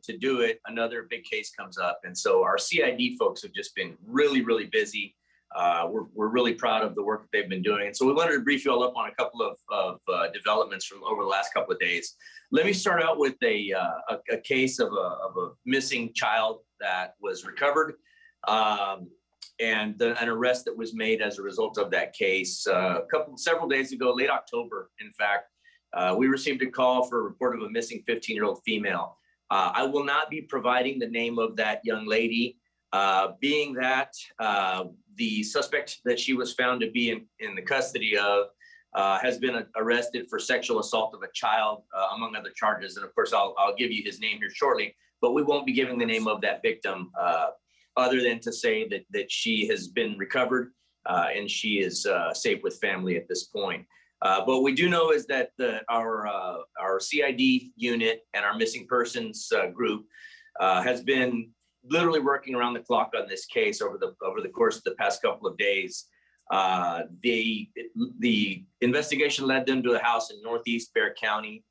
to do it, another big case comes up. And so our CID folks have just been really, really busy. We're really proud of the work that they've been doing. And so we wanted to brief you all up on a couple of developments from over the last couple of days. Let me start out with a case of a missing child that was recovered, and an arrest that was made as a result of that case. Several days ago, late October, in fact, we received a call for a report of a missing 15-year-old female. I will not be providing the name of that young lady, being that the suspect that she was found to be in the custody of has been arrested for sexual assault of a child, among other charges. And of course, I'll give you his name here shortly, but we won't be giving the name of that victim other than to say that she has been recovered and she is safe with family at this point. But what we do know is that our CID unit and our missing persons group has been literally working around the clock on this case over the course of the past couple of days. The investigation led them to a house in Northeast Bexar County,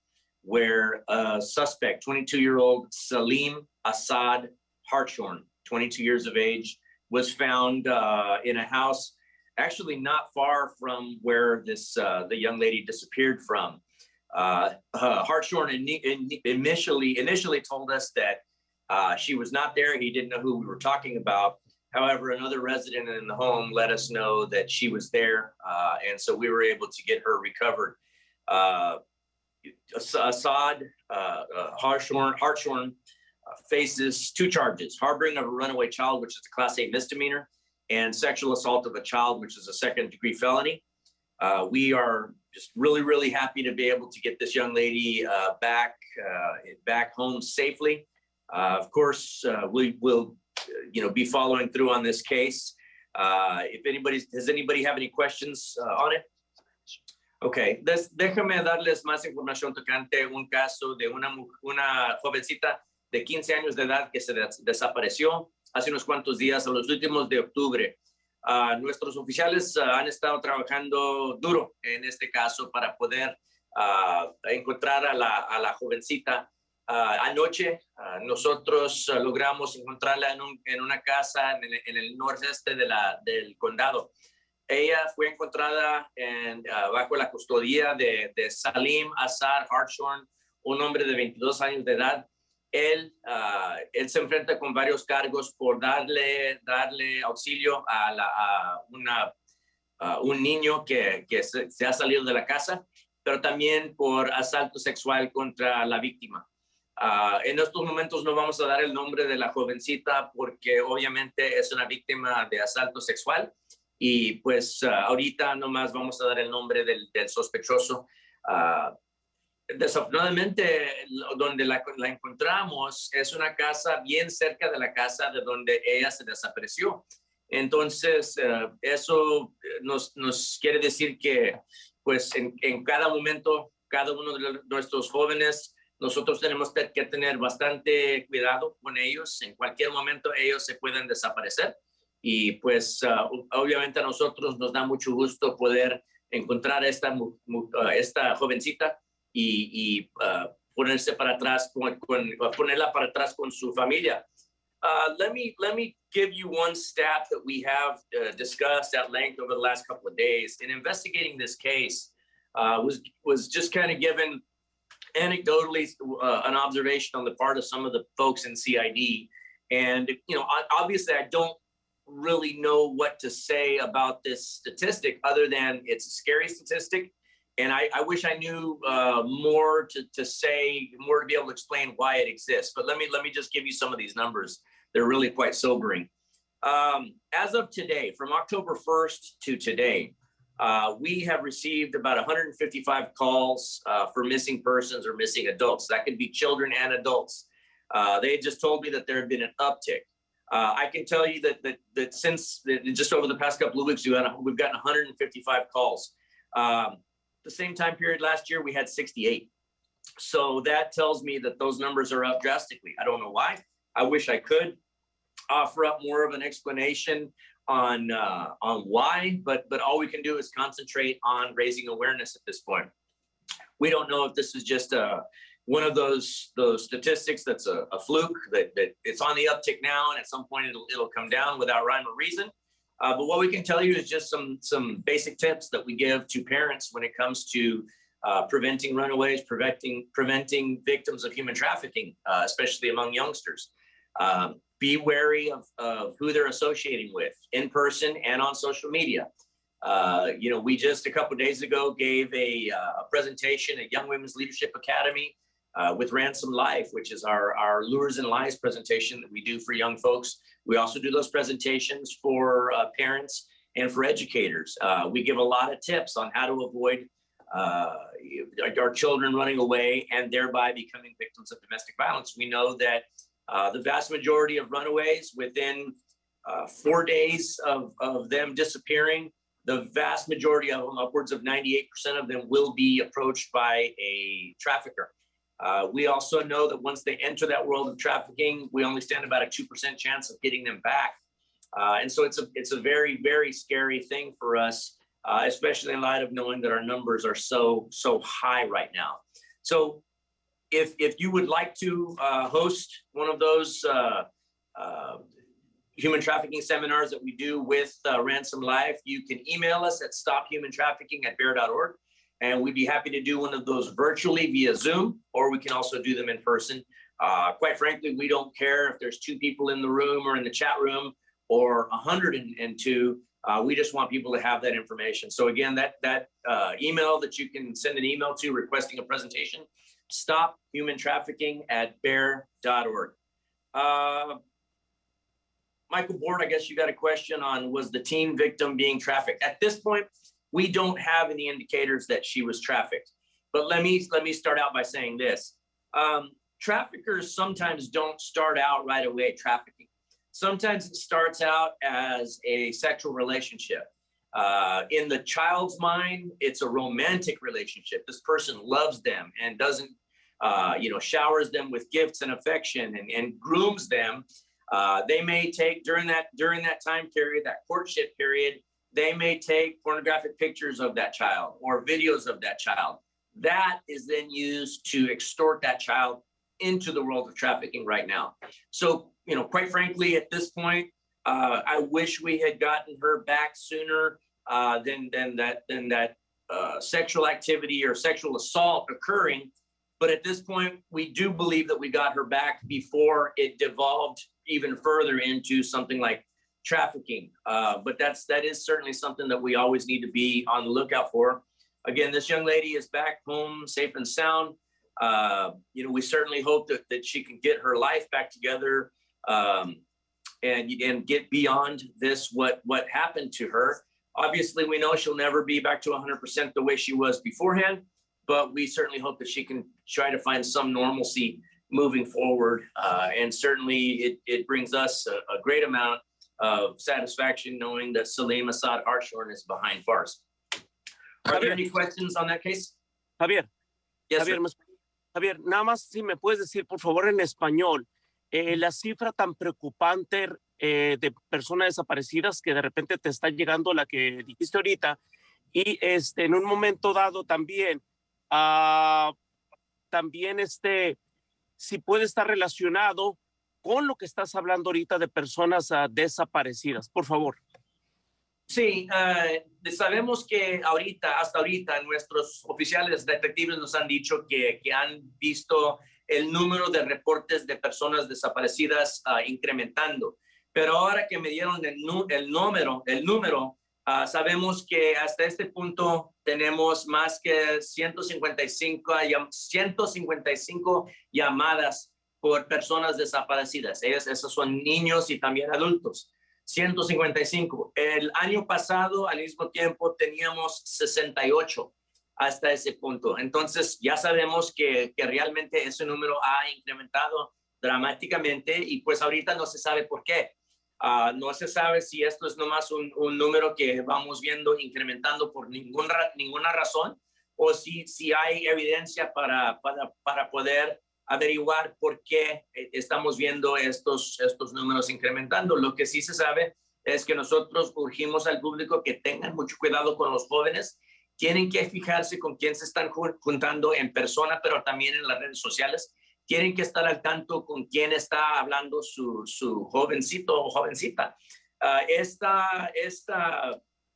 where a suspect, 22-year-old Salim Assad Hartshorn, 22 years of age, was found in a house actually not far from where the young lady disappeared from. Hartshorn initially told us that she was not there. He didn't know who we were talking about. However, another resident in the home let us know that she was there, and so we were able to get her recovered. Assad Hartshorn faces 2 charges: harboring of a runaway child, which is a Class A misdemeanor, and sexual assault of a child, which is a second-degree felony. We are just really, really happy to be able to get this young lady back home safely. Of course, we will be following through on this case. Does anybody have any questions on it? Okay, déjame darles más información tocante un caso de una jovencita de 15 años de edad que se desapareció hace unos cuantos días, a los últimos de octubre. Nuestros oficiales han estado trabajando duro en este caso para poder encontrar a la jovencita. Anoche nosotros logramos encontrarla en una casa en el noreste del condado. Ella fue encontrada bajo la custodia de Salim Assad Hartshorn, un hombre de 22 años de edad. Él se enfrenta con varios cargos por darle auxilio a un niño que se ha salido de la casa, pero también por asalto sexual contra la víctima. En estos momentos no vamos a dar el nombre de la jovencita porque obviamente es una víctima de asalto sexual, y pues ahorita nomás vamos a dar el nombre del sospechoso. Desafortunadamente, donde la encontramos es una casa bien cerca de la casa de donde ella se desapareció. Entonces, eso nos quiere decir que pues en cada momento, cada uno de nuestros jóvenes, nosotros tenemos que tener bastante cuidado con ellos. En cualquier momento ellos se pueden desaparecer, y pues obviamente a nosotros nos da mucho gusto poder encontrar a esta jovencita y ponerse para atrás ponerla para atrás con su familia. Let me give you one stat that we have discussed at length over the last couple of days. In investigating this case, was just kind of given anecdotally an observation on the part of some of the folks in CID. And, obviously I don't really know what to say about this statistic other than it's a scary statistic. And I wish I knew more to say, more to be able to explain why it exists. But let me just give you some of these numbers. They're really quite sobering. As of today, from October 1st to today, we have received about 155 calls for missing persons or missing adults. That could be children and adults. They just told me that there had been an uptick. I can tell you that since just over the past couple of weeks, we've gotten 155 calls. The same time period last year, we had 68. So that tells me that those numbers are up drastically. I don't know why. I wish I could offer up more of an explanation on why, but all we can do is concentrate on raising awareness at this point. We don't know if this is just a one of those statistics that's a fluke, that it's on the uptick now, and at some point it'll come down without rhyme or reason. But what we can tell you is just some basic tips that we give to parents when it comes to preventing runaways, preventing victims of human trafficking, especially among youngsters. Be wary of who they're associating with in person and on social media. We just a couple of days ago gave a presentation at Young Women's Leadership Academy with Ransom Life, which is our Lures and Lies presentation that we do for young folks. We also do those presentations for parents and for educators. We give a lot of tips on how to avoid our children running away and thereby becoming victims of domestic violence. We know that the vast majority of runaways, within 4 days of them disappearing, the vast majority of them, upwards of 98% of them, will be approached by a trafficker. We also know that once they enter that world of trafficking, we only stand about a 2% chance of getting them back. And so it's a very, very scary thing for us, especially in light of knowing that our numbers are so high right now. So if you would like to host one of those human trafficking seminars that we do with Ransom Life, you can email us at stophumantrafficking@bear.org. And we'd be happy to do one of those virtually via Zoom, or we can also do them in person. Quite frankly, we don't care if there's 2 people in the room or in the chat room or 102. We just want people to have that information. So again, that email that you can send an email to requesting a presentation, stophumantrafficking@bear.org. Michael Board, I guess you got a question on, was the teen victim being trafficked? At this point, we don't have any indicators that she was trafficked. But let me start out by saying this. Traffickers sometimes don't start out right away trafficking. Sometimes it starts out as a sexual relationship. In the child's mind, it's a romantic relationship. This person loves them and doesn't, showers them with gifts and affection and grooms them. They may take during that time period, that courtship period, they may take pornographic pictures of that child or videos of that child. That is then used to extort that child into the world of trafficking right now. So, quite frankly, at this point, I wish we had gotten her back sooner than that sexual activity or sexual assault occurring. But at this point, we do believe that we got her back before it devolved even further into something like trafficking. But that is certainly something that we always need to be on the lookout for. Again, this young lady is back home safe and sound. We certainly hope that she can get her life back together and get beyond this, what happened to her. Obviously, we know she'll never be back to 100% the way she was beforehand, but we certainly hope that she can try to find some normalcy moving forward. And certainly it brings us a great amount of satisfaction knowing that Salim Assad Harshorn is behind bars. Are there any questions on that case? Javier. Yes, Javier, Javier, nada más si me puedes decir, por favor, en español, la cifra tan preocupante de personas desaparecidas que de repente te está llegando, la que dijiste ahorita, y en un momento dado también, si puede estar relacionado con lo que estás hablando ahorita de personas desaparecidas, por favor. Sí, sabemos que hasta ahorita, nuestros oficiales detectives nos han dicho que han visto el número de reportes de personas desaparecidas incrementando. Pero ahora que me dieron el número, sabemos que hasta este punto tenemos más que 155 llamadas por personas desaparecidas. Esos son niños y también adultos. 155. El año pasado, al mismo tiempo, teníamos 68 hasta ese punto. Entonces, ya sabemos que realmente ese número ha incrementado dramáticamente y pues ahorita no se sabe por qué. No se sabe si esto es nomás un número que vamos viendo incrementando por ninguna razón o si hay evidencia para poder averiguar por qué estamos viendo estos números incrementando. Lo que sí se sabe es que nosotros urgimos al público que tengan mucho cuidado con los jóvenes tienen que fijarse con quién se están juntando en persona, pero también en las redes sociales. Tienen que estar al tanto con quién está hablando su jovencito o jovencita. Esta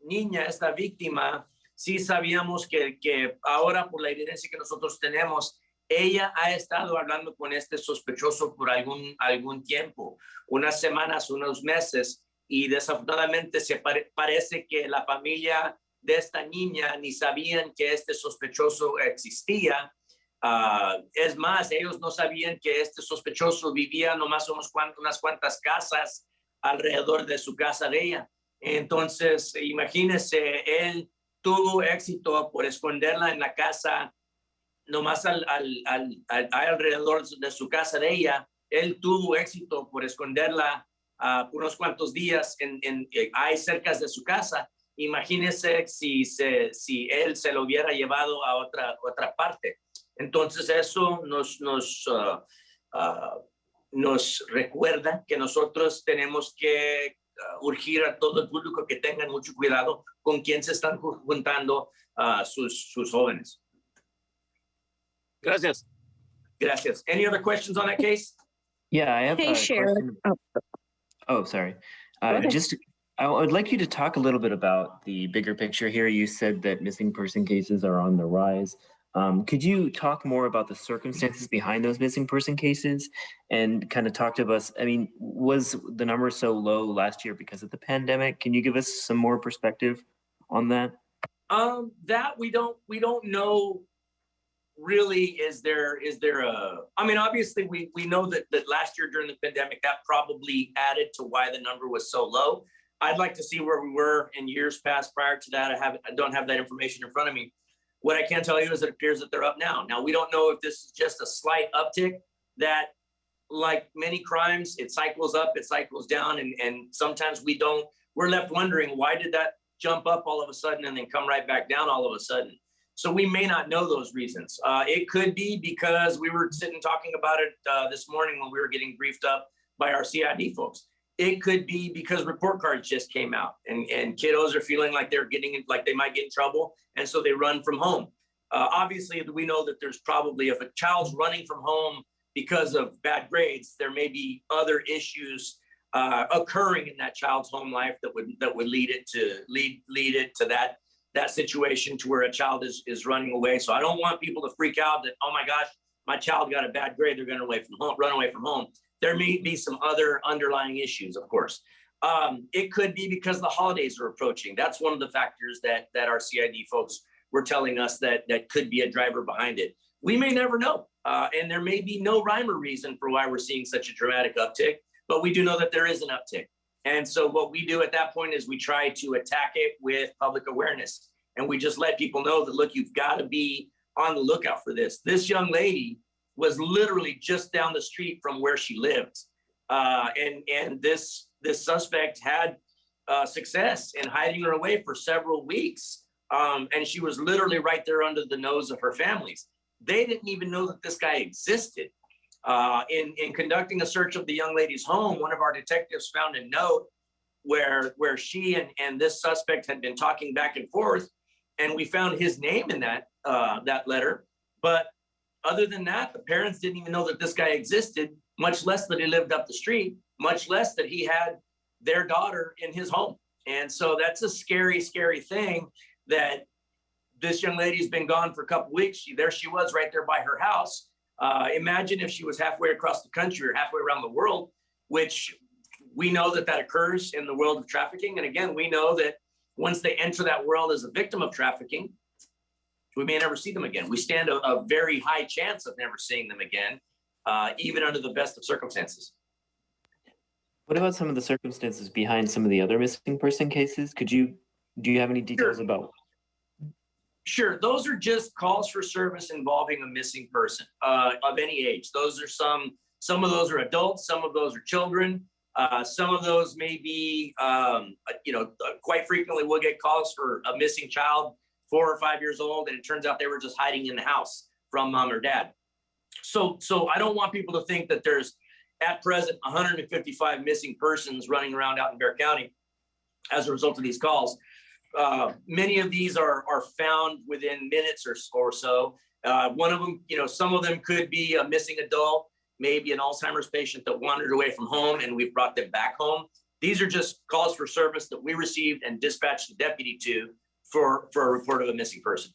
niña, esta víctima, sí sabíamos que ahora por la evidencia que nosotros tenemos, ella ha estado hablando con este sospechoso por algún tiempo, unas semanas, unos meses, y desafortunadamente parece que la familia de esta niña ni sabían que este sospechoso existía. Es más, ellos no sabían que este sospechoso vivía nomás unas cuantas casas alrededor de su casa de ella. Entonces, imagínense, él tuvo éxito por esconderla en la casa, nomás alrededor de su casa de ella. Él tuvo éxito por esconderla por unos cuantos días ahí cerca de su casa. Imagínense si él se lo hubiera llevado a otra parte. Entonces eso nos recuerda que nosotros tenemos que urgir a todo el público que tengan mucho cuidado con quién se están juntando sus jóvenes. Gracias. Gracias. Any other questions on that case? Yeah, I have Hey, a Sharon. question. Oh, sorry. I would like you to talk a little bit about the bigger picture here. You said that missing person cases are on the rise. Could you talk more about the circumstances behind those missing person cases and kind of talk to us? I mean, was the number so low last year because of the pandemic? Can you give us some more perspective on that? That we don't know really. Is there I mean, obviously we know that last year during the pandemic, that probably added to why the number was so low. I'd like to see where we were in years past prior to that. I don't have that information in front of me. What I can tell you is it appears that they're up now. Now, we don't know if this is just a slight uptick that, like many crimes, it cycles up, it cycles down, and sometimes we're left wondering, why did that jump up all of a sudden and then come right back down all of a sudden? So we may not know those reasons. It could be because we were sitting talking about it this morning when we were getting briefed up by our CID folks. It could be because report cards just came out and kiddos are feeling like they might get in trouble. And so they run from home. Obviously, we know that there's probably, if a child's running from home because of bad grades, there may be other issues occurring in that child's home life that would lead it to that situation to where a child is running away. So I don't want people to freak out that, oh my gosh, my child got a bad grade, they're going to run away from home. There may be some other underlying issues, of course. It could be because the holidays are approaching. That's one of the factors that our CID folks were telling us that could be a driver behind it. We may never know. And there may be no rhyme or reason for why we're seeing such a dramatic uptick, but we do know that there is an uptick. And so what we do at that point is we try to attack it with public awareness. And we just let people know that, look, you've got to be on the lookout for this. This young lady was literally just down the street from where she lived. And this suspect had success in hiding her away for several weeks. And she was literally right there under the nose of her families. They didn't even know that this guy existed. In conducting a search of the young lady's home, one of our detectives found a note where she and this suspect had been talking back and forth. And we found his name in that letter. But other than that, the parents didn't even know that this guy existed, much less that he lived up the street, much less that he had their daughter in his home. And so that's a scary, scary thing that this young lady's been gone for a couple of weeks. There she was right there by her house. Imagine if she was halfway across the country or halfway around the world, which we know that occurs in the world of trafficking. And again, we know that once they enter that world as a victim of trafficking, we may never see them again. We stand a very high chance of never seeing them again, even under the best of circumstances. What about some of the circumstances behind some of the other missing person cases? Do you have any details about? Sure, those are just calls for service involving a missing person of any age. Those are some of those are adults, some of those are children. Some of those may be, quite frequently we'll get calls for a missing child, 4 or 5 years old, and it turns out they were just hiding in the house from mom or dad. So I don't want people to think that there's at present 155 missing persons running around out in Bexar County as a result of these calls. Many of these are found within minutes or so. One of them, some of them could be a missing adult, maybe an Alzheimer's patient that wandered away from home and we've brought them back home. These are just calls for service that we received and dispatched the deputy to for a report of a missing person.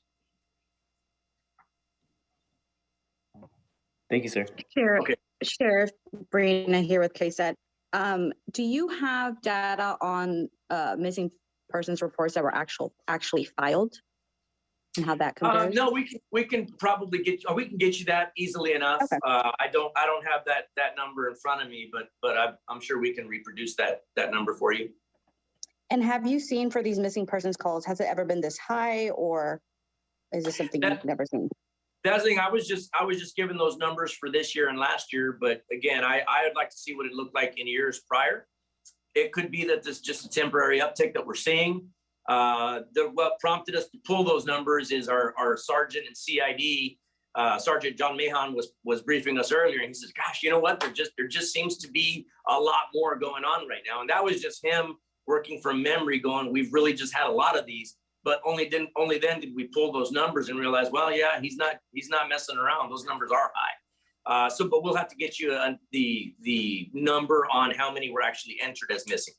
Thank you, sir. Sheriff Brina here with KSAT. Do you have data on missing persons reports that were actually filed and how that compares? No, we can probably get you that easily enough. Okay. I don't have that number in front of me, but I'm sure we can reproduce that number for you. And have you seen for these missing persons calls, has it ever been this high, or is this something you've never seen? That's the thing. I was just given those numbers for this year and last year, but again, I would like to see what it looked like in years prior. It could be that this is just a temporary uptick that we're seeing. What prompted us to pull those numbers is our sergeant and CID, Sergeant John Mahon was briefing us earlier, and he says, "Gosh, you know what? There just seems to be a lot more going on right now." And that was just him working from memory, going, "We've really just had a lot of these." But only then did we pull those numbers and realize, well, yeah, he's not messing around. Those numbers are high. But we'll have to get you the number on how many were actually entered as missing.